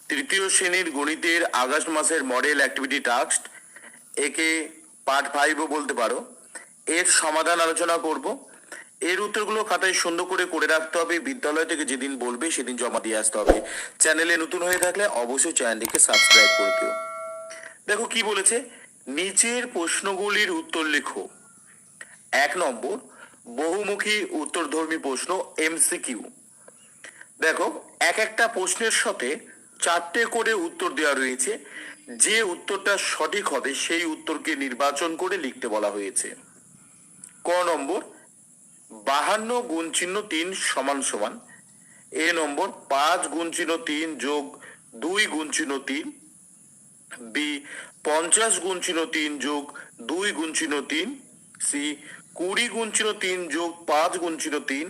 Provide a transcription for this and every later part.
তৃতীয় শ্রেণীর গণিতের আগস্ট মাসের মডেল অ্যাক্টিভিটি টাস্ক, একে পার্ট 5ও বলতে পারো। এর সমাধান আলোচনা করব। এর উত্তরগুলো খাতায় সুন্দর করে রাখতে হবে। বিদ্যালয় থেকে যেদিন বলবে সেদিন জমা দিয়ে আসতে হবে। চ্যানেলে নতুন হয়ে থাকলে অবশ্যই চ্যানেলটিকে সাবস্ক্রাইব করে দিও। দেখো কি বলেছে, নিচের প্রশ্নগুলির উত্তর লেখো। 1 নম্বর, বহুমুখী উত্তরধর্মী প্রশ্ন এমসিকিউ। দেখো একটা প্রশ্নের সাথে 4টে করে উত্তর দেওয়া রয়েছে। যে উত্তরটা সঠিক হবে সেই উত্তরকে নির্বাচন করে লিখতে বলা হয়েছে। ক নম্বর, 52 গুণ চিহ্ন 3 সমান সমান। এ নম্বর, 5 গুণ চিহ্ন 3 যোগ 2 গুণ চিহ্ন 3। বি, 50 গুণ চিহ্ন 3 যোগ 2 গুণ চিহ্ন 3। সি, 20 গুণ চিহ্ন 3 যোগ 5 গুণ চিহ্ন 3।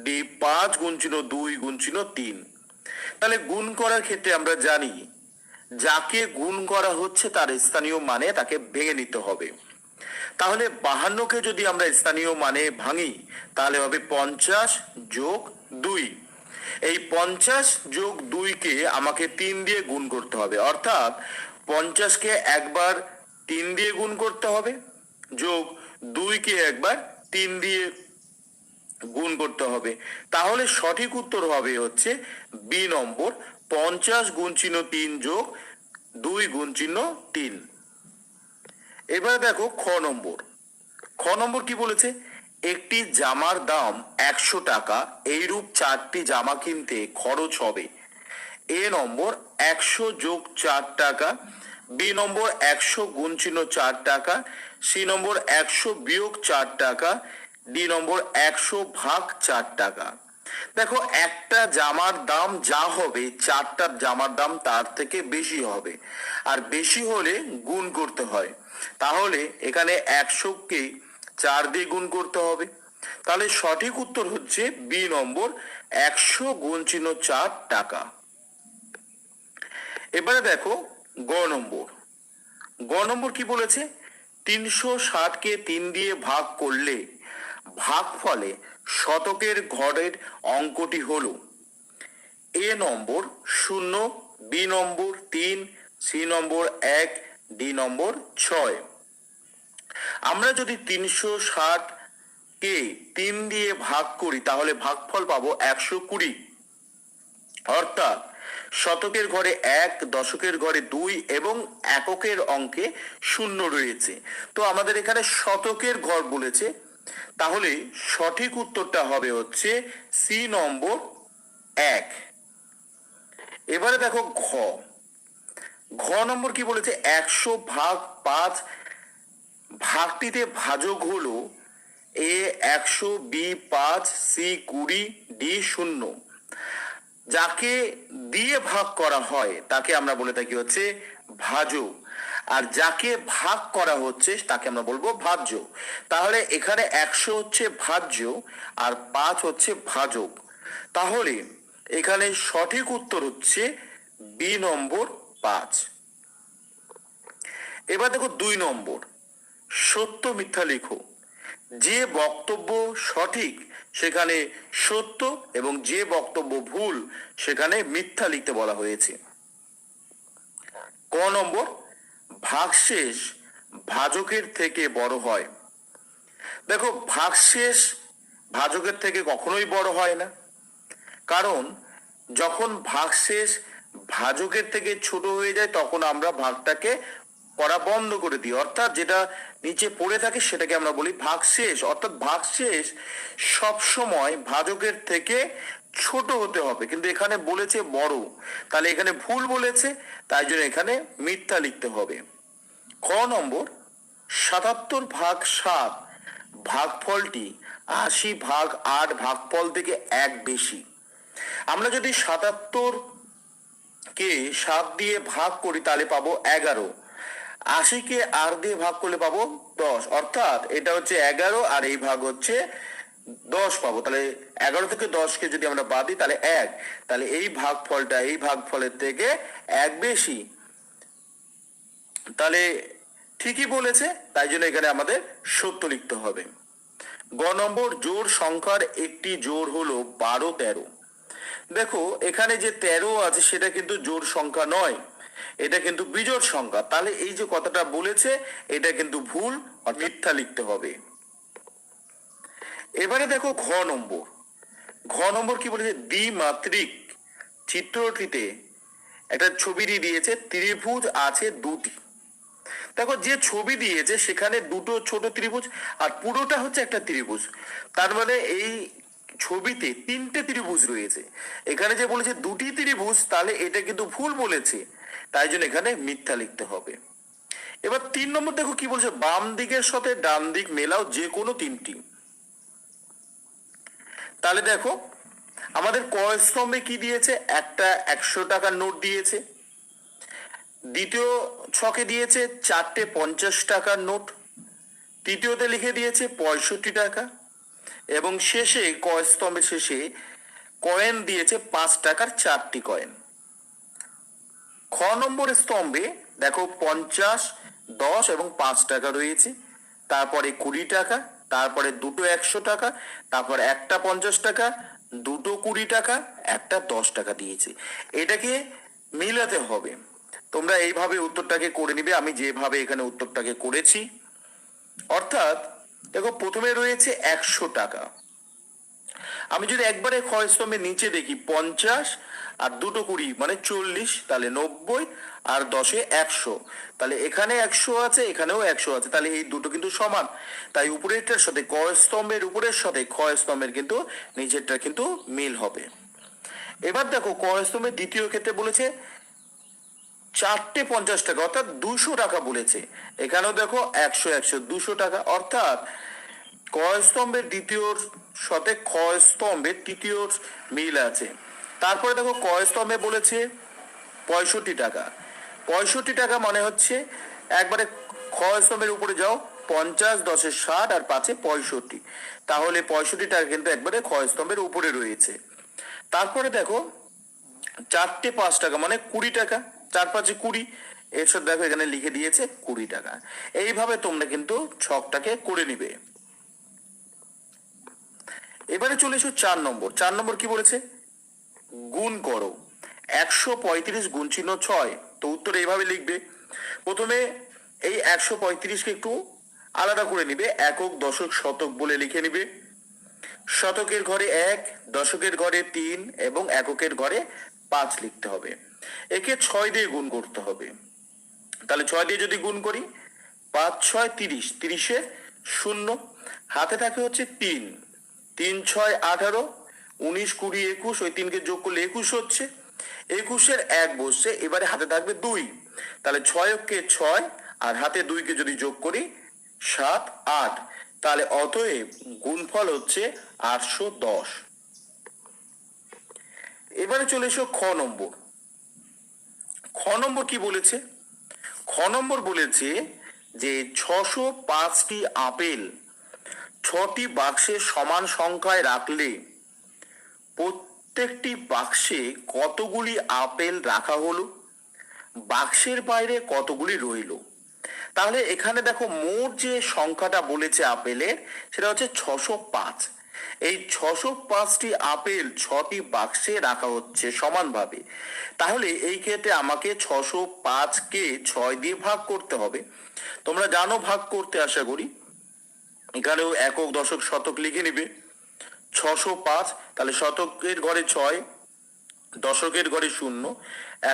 ডি, 5 গুণ চিহ্ন 2 গুণ চিহ্ন 3। তাহলে গুণ করার ক্ষেত্রে আমরা জানি যাকে গুণ করা হচ্ছে তার স্থানীয় মানে তাকে ভেঙে নিতে হবে। তাহলে 52কে যদি আমরা স্থানীয় মানে ভাঙি তাহলে হবে 50 যোগ 2। এই 50 যোগ 2কে আমাকে 3 দিয়ে গুণ করতে হবে, অর্থাৎ 50কে একবার 3 দিয়ে গুণ করতে হবে, যোগ 2কে একবার 3 দিয়ে গুণ করতে হবে। তাহলে সঠিক উত্তর হবে হচ্ছে বি নম্বর, 50 গুণ চিহ্ন 3 যোগ 2 গুণ চিহ্ন 3। এবারে দেখো খ নম্বর। খ নম্বর কি বলেছে, একটি জামার দাম 100 টাকা, এইরূপ 4টি জামা কিনতে খরচ হবে। এ নম্বর, 100 যোগ 4 টাকা। বি নম্বর, 100 গুণ চিহ্ন 4 টাকা। সি নম্বর, 100 বিয়োগ 4 টাকা। ডি নম্বর, 100 ভাগ 4 টাকা। দেখো একটা জামার দাম যা হবে 4টা জামার দাম তার থেকে বেশি হবে, আর বেশি হলে গুণ করতে হয়। তাহলে এখানে 100কে 4 দিয়ে গুণ করতে হবে। তাহলে সঠিক উত্তর হচ্ছে বি নম্বর, 100 গুণ চিহ্ন 4 টাকা। এবারে দেখো গ নম্বর। গ নম্বর কি বলেছে, 360কে 3 দিয়ে ভাগ করলে ভাগফলে শতকের ঘরের অঙ্কটি হলো। এ নম্বর 0, বি নম্বর 3, সি নম্বর 1, ডি নম্বর 6। আমরা যদি 360কে 3 দিয়ে ভাগ করি তাহলে ভাগফল পাবো 120। অর্থাৎ শতকের ঘরে 1, দশকের ঘরে 2 এবং এককের অঙ্কে 0 রয়েছে। তো আমাদের এখানে শতকের ঘর বলেছে, তাহলে সঠিক উত্তরটা হবে হচ্ছে সি নম্বর 1। এবারে দেখো ঘ। ঘ নম্বর কি বলেছে, 100 ভাগ 5 ভাগটিতে ভাজক হলো এ 100, বি 5, সি 20, ডি 0। যাকে দিয়ে ভাগ করা হয় তাকে আমরা বলে থাকি হচ্ছে ভাজক, আর যাকে ভাগ করা হচ্ছে তাকে আমরা বলবো ভাজ্য। তাহলে এখানে 100 হচ্ছে ভাজ্য আর 5 হচ্ছে ভাজক। তাহলে এখানে সঠিক উত্তর হচ্ছে বি নম্বর 5। এবার দেখো 2 নম্বর, সত্য মিথ্যা লেখো। যে বক্তব্য সঠিক সেখানে সত্য এবং যে বক্তব্য ভুল সেখানে মিথ্যা লিখতে বলা হয়েছে। ক নম্বর, ভাগশেষ ভাজকের থেকে বড় হয়। দেখো ভাগশেষ ভাজকের থেকে কখনোই বড় হয় না, কারণ যখন ভাগশেষ ভাজকের থেকে ছোট হয়ে যায় তখন আমরা ভাগটাকে করা বন্ধ করে দিই, অর্থাৎ যেটা নিচে পড়ে থাকে সেটাকে আমরা বলি ভাগশেষ। অর্থাৎ ভাগশেষ সব সময় ভাজকের থেকে ছোট হতে হবে, কিন্তু এখানে বলেছে বড়, তাহলে এখানে ভুল বলেছে, তাই জন্য এখানে মিথ্যা লিখতে হবে। খ নম্বর, 77 ভাগ 7 ভাগফলটি 80 ভাগ 8 ভাগফল থেকে 1 বেশি। আমরা যদি 77কে 7 দিয়ে ভাগ করি তাহলে পাবো 11। 80কে 8 দিয়ে ভাগ করলে পাবো 10, অর্থাৎ এটা হচ্ছে 11 আর এই ভাগ হচ্ছে 10 পাবো। তাহলে 11 থেকে 10কে যদি আমরা বাদ দিই তাহলে 1, তাহলে এই ভাগফলটা এই ভাগফলের থেকে 1 বেশি। তাহলে ঠিকই বলেছে, তাই জন্য এখানে আমাদের সত্য লিখতে হবে। গ নম্বর, জোড় সংখ্যার একটি জোড় হলো 12, 13। দেখো এখানে যে 13 আছে সেটা কিন্তু জোড় সংখ্যা নয়, এটা কিন্তু বিজোড় সংখ্যা। তাহলে এই যে কথাটা বলেছে এটা কিন্তু ভুল, মিথ্যা লিখতে হবে। এবারে দেখো ঘ নম্বর। ঘ নম্বর কি বলেছে, দ্বিমাত্রিক চিত্রটিতে একটা ছবি দিয়েছে, ত্রিভুজ আছে দুটি। দেখো যে ছবি দিয়েছে সেখানে দুটো ছোট ত্রিভুজ আর পুরোটা হচ্ছে একটা ত্রিভুজ, তার মানে এই ছবিতে তিনটে ত্রিভুজ রয়েছে। এখানে যে বলেছে দুটি ত্রিভুজ, তাহলে এটা কিন্তু ভুল বলেছে, তাই জন্য এখানে মিথ্যা লিখতে হবে। এবার 3 নম্বর দেখো কি বলছে, বাম দিকের সাথে ডান দিক মেলাও যে কোনো তিনটি। তাহলে দেখো আমাদের ক স্তম্ভে কি দিয়েছে, একটা 100 টাকার নোট দিয়েছে। দ্বিতীয় ছকে দিয়েছে 4টে 50 টাকার নোট। তৃতীয়তে লিখে দিয়েছে 65 টাকা। এবং শেষে ক স্তম্ভের শেষে কয়েন দিয়েছে 5 টাকার 4টি কয়েন। খ নম্বর স্তম্ভে দেখো 50, 10 এবং 5 টাকা রয়েছে, তারপরে 20 টাকা, তারপরে দুটো 100 টাকা, তারপর একটা 50 টাকা, দুটো 20 টাকা, একটা 10 টাকা দিয়েছে। এটাকে মিলাতে হবে। তোমরা এইভাবে উত্তরটাকে করে নিবে, আমি যেভাবে এখানে উত্তরটাকে করেছি। অর্থাৎ দেখো প্রথমে রয়েছে 100 টাকা। আমি যদি একবারে খ স্তম্ভের নিচে দেখি 50 আর দুটো 20 মানে 40, তাহলে 90 আর 10-এ 100, তাহলে এখানে 100 আছে, এখানেও 100 আছে, তাহলে এই দুটো কিন্তু সমান। তাই উপরেরটার সাথে ক স্তম্ভের উপরের সাথে খ স্তম্ভের কিন্তু নিচেরটা কিন্তু মিল হবে। এবার দেখো ক স্তম্ভের দ্বিতীয় ক্ষেত্রে বলেছে 4টে 50 টাকা, অর্থাৎ 200 টাকা বলেছে। এখানেও দেখো 100, 100, 200 টাকা, অর্থাৎ ক স্তম্ভের দ্বিতীয়র সাথে খ স্তম্ভের তৃতীয়র মিল আছে। তারপরে দেখো ক স্তম্ভে বলেছে 65 টাকা। 65 টাকা মানে হচ্ছে একবারে খ স্তম্ভের উপরে যাও, 50, 10-এ 60 আর 5-এ 65, তাহলে 65 টাকা কিন্তু একবারে খ স্তম্ভের উপরে রয়েছে। তারপরে দেখো 4টে 5 টাকা মানে 20 টাকা, 4 5-এ 20, এর সাথে দেখো এখানে লিখে দিয়েছে 20 টাকা। এইভাবে তোমরা কিন্তু ছকটাকে করে নিবে। এবারে চলে এসো 4 নম্বর। 4 নম্বর কি বলেছে, গুণ করো। 135 গুণ চিহ্ন 6, তো উত্তর এইভাবে লিখবে। প্রথমে এই 135-কে একটু আলাদা করে নিবে, একক, দশক, শতক বলে লিখে নিবে। শতকের ঘরে 1, দশকের ঘরে 3 এবং এককের ঘরে 5 লিখতে হবে। একে 6 দিয়ে গুণ করতে হবে। তাহলে 6 দিয়ে যদি গুণ করি, 5 6 30, 30-এ 0, হাতে থাকে হচ্ছে 3, 3 6 18, 19 20 21, ওই 3কে যোগ করলে 21 হচ্ছে। 21-এর 1 বসছে, এবারে হাতে থাকবে 2, তাহলে 6-কে 6 আর হাতে 2-কে যদি যোগ করি 7 8, তাহলে অতএব গুণফল হচ্ছে 810। এবারে চলে এসো খ নম্বর। খ নম্বর কি বলেছে, খ নম্বর বলেছে যে 605টি আপেল 6টি বাক্সে সমান সংখ্যায় রাখলে প্রত্যেকটি বাক্সে কতগুলি আপেল রাখা হলো, বাক্সের বাইরে কতগুলি রইল। তাহলে এখানে দেখো মোট যে সংখ্যাটা বলেছে আপেলের সেটা হচ্ছে 605। এই 605টি আপেল 6টি বাক্সে রাখা হচ্ছে সমানভাবে। তাহলে এই ক্ষেত্রে আমাকে 605-কে 6 দিয়ে ভাগ করতে হবে। তোমরা জানো ভাগ করতে, আশা করি। এখানেও একক, দশক, শতক লিখে নিবে। 605, তাহলে শতকের ঘরে 6, দশকের ঘরে 0,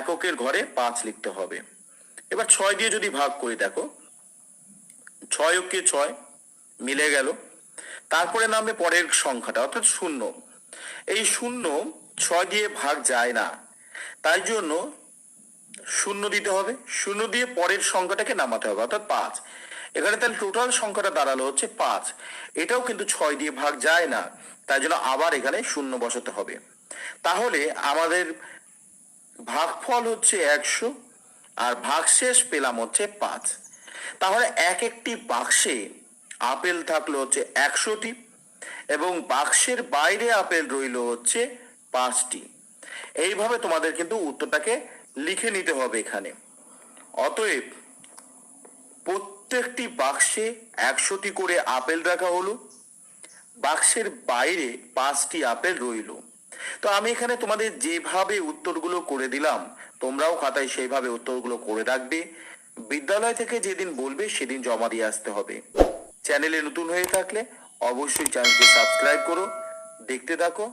এককের ঘরে 5 লিখতে হবে। এবার 6 দিয়ে যদি ভাগ করি, দেখো 6-কে 6 মিলে গেল। তারপরে নামবে পরের সংখ্যাটা, অর্থাৎ 0। এই 0 6 দিয়ে ভাগ যায় না, তাই জন্য 0 দিতে হবে। 0 দিয়ে পরের সংখ্যাটাকে নামাতে হবে, অর্থাৎ 5। এখানে তাহলে টোটাল সংখ্যাটা দাঁড়ালো হচ্ছে 5। এটাও কিন্তু 6 দিয়ে ভাগ যায় না, তাই জন্য আবার এখানে 0 বসাতে হবে। তাহলে আমাদের ভাগফল হচ্ছে 100 আর ভাগশেষ পেলাম হচ্ছে 5। তাহলে এক একটি বাক্সে আপেল থাকলো হচ্ছে 100টি এবং বাক্সের বাইরে আপেল রইল হচ্ছে 5টি। এইভাবে তোমাদের কিন্তু উত্তরটাকে লিখে নিতে হবে এখানে। অতএব প্রত্যেকটি বাক্সে 100টি করে আপেল রাখা হলো, বাক্সের বাইরে 5টি আপেল রইল। তো আমি এখানে তোমাদের যেভাবে উত্তরগুলো করে দিলাম, তোমরাও খাতায় সেইভাবে উত্তরগুলো করে রাখবে। বিদ্যালয় থেকে যেদিন বলবে সেদিন জমা দিয়ে আসতে হবে। চ্যানেলে নতুন হয়ে থাকলে অবশ্যই চ্যানেলকে সাবস্ক্রাইব করো, দেখতে থাকো।